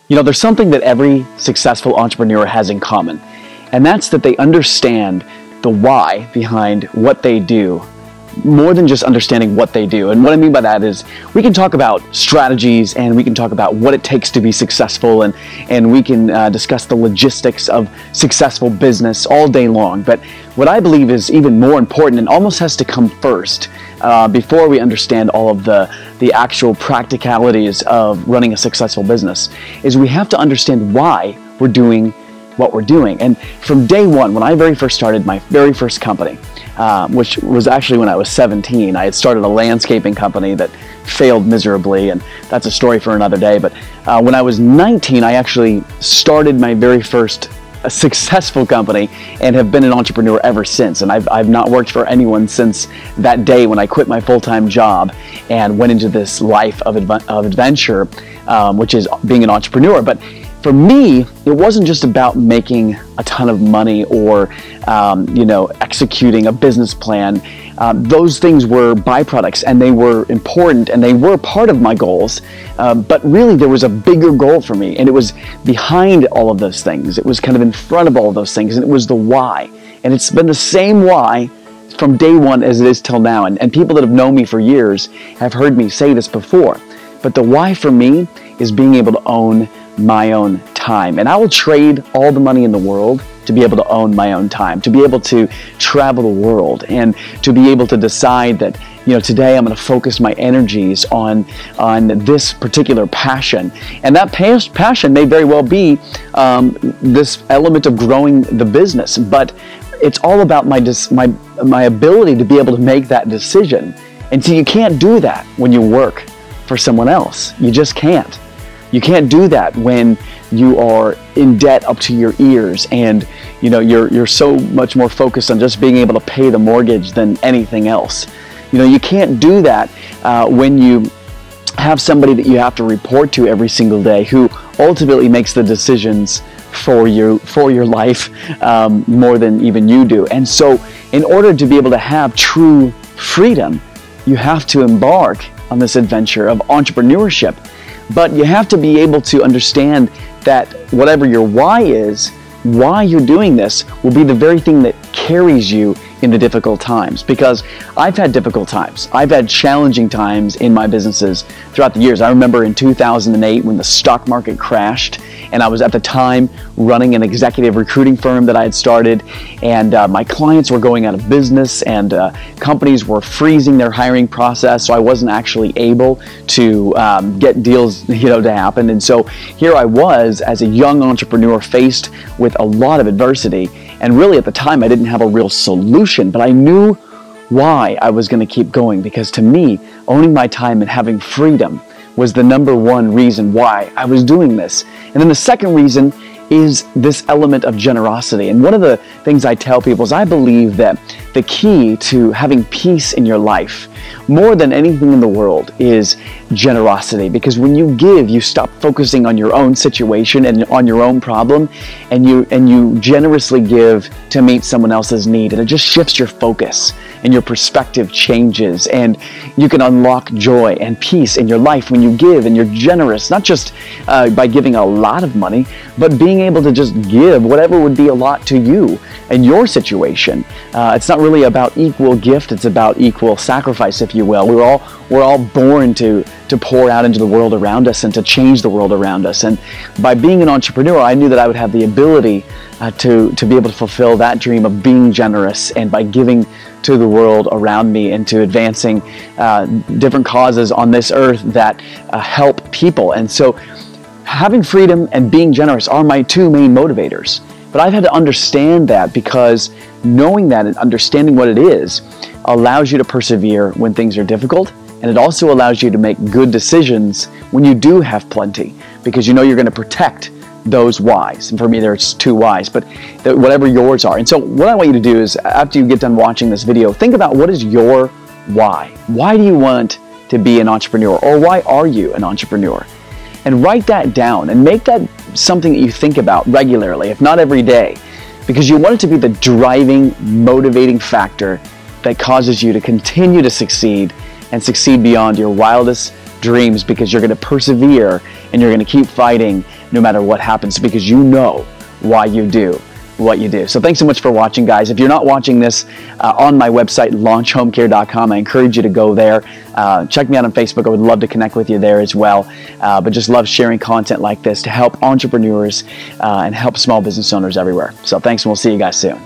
You know, there's something that every successful entrepreneur has in common, and that's that they understand the why behind what they do, more than just understanding what they do. And what I mean by that is we can talk about strategies and we can talk about what it takes to be successful, and we can discuss the logistics of successful business all day long. But what I believe is even more important and almost has to come first before we understand all of the actual practicalities of running a successful business is we have to understand why we're doing what we're doing. And from day one, when I very first started my very first company, which was actually when I was 17, I had started a landscaping company that failed miserably, and that's a story for another day. But when I was 19, I actually started my very first successful company and have been an entrepreneur ever since. And I've not worked for anyone since that day when I quit my full-time job and went into this life of adventure, which is being an entrepreneur. But for me, it wasn't just about making a ton of money or, executing a business plan. Those things were byproducts, and they were important, and they were part of my goals. But really, there was a bigger goal for me, and it was behind all of those things. It was kind of in front of all of those things, and it was the why. And it's been the same why from day one as it is till now. And people that have known me for years have heard me say this before. But the why for me is being able to own my own time. And I will trade all the money in the world to be able to own my own time, to be able to travel the world, and to be able to decide that, today I'm going to focus my energies on this particular passion. And that passion may very well be this element of growing the business, but it's all about my ability to be able to make that decision. And so you can't do that when you work for someone else. You just can't. You can't do that when you are in debt up to your ears and you're so much more focused on just being able to pay the mortgage than anything else. You can't do that when you have somebody that you have to report to every single day who ultimately makes the decisions for your life more than even you do. And so in order to be able to have true freedom, you have to embark on this adventure of entrepreneurship. But you have to be able to understand that whatever your why is, why you're doing this will be the very thing that carries you in the difficult times. Because I've had difficult times. I've had challenging times in my businesses throughout the years. I remember in 2008 when the stock market crashed, and I was at the time running an executive recruiting firm that I had started, and my clients were going out of business, and companies were freezing their hiring process, so I wasn't actually able to get deals to happen. And so here I was as a young entrepreneur faced with a lot of adversity, and really at the time I didn't have a real solution, but I knew why I was going to keep going, because to me, owning my time and having freedom was the number one reason why I was doing this. And then the second reason is this element of generosity. And one of the things I tell people is I believe that the key to having peace in your life, more than anything in the world, is generosity. Because when you give, you stop focusing on your own situation and on your own problem, and you generously give to meet someone else's need. And it just shifts your focus, and your perspective changes, and you can unlock joy and peace in your life when you give and you're generous, not just by giving a lot of money, but being able to just give whatever would be a lot to you and your situation. It's not really about equal gift, it's about equal sacrifice, if you will. We're all born to pour out into the world around us and to change the world around us. And by being an entrepreneur, I knew that I would have the ability to be able to fulfill that dream of being generous, and by giving to the world around me and to advancing different causes on this earth that help people. And so having freedom and being generous are my two main motivators. But I've had to understand that, because knowing that and understanding what it is allows you to persevere when things are difficult, and it also allows you to make good decisions when you do have plenty, because you're going to protect those whys. And for me, there's two whys, but whatever yours are. And so what I want you to do is, after you get done watching this video, think about what is your why. Why do you want to be an entrepreneur, or why are you an entrepreneur? And write that down and make that something that you think about regularly, if not every day, because you want it to be the driving, motivating factor that causes you to continue to succeed and succeed beyond your wildest dreams, because you're going to persevere and you're going to keep fighting no matter what happens, because you know why you do what you do. So thanks so much for watching, guys. If you're not watching this on my website, launchhomecare.com, I encourage you to go there. Check me out on Facebook. I would love to connect with you there as well. But just love sharing content like this to help entrepreneurs and help small business owners everywhere. So thanks, and we'll see you guys soon.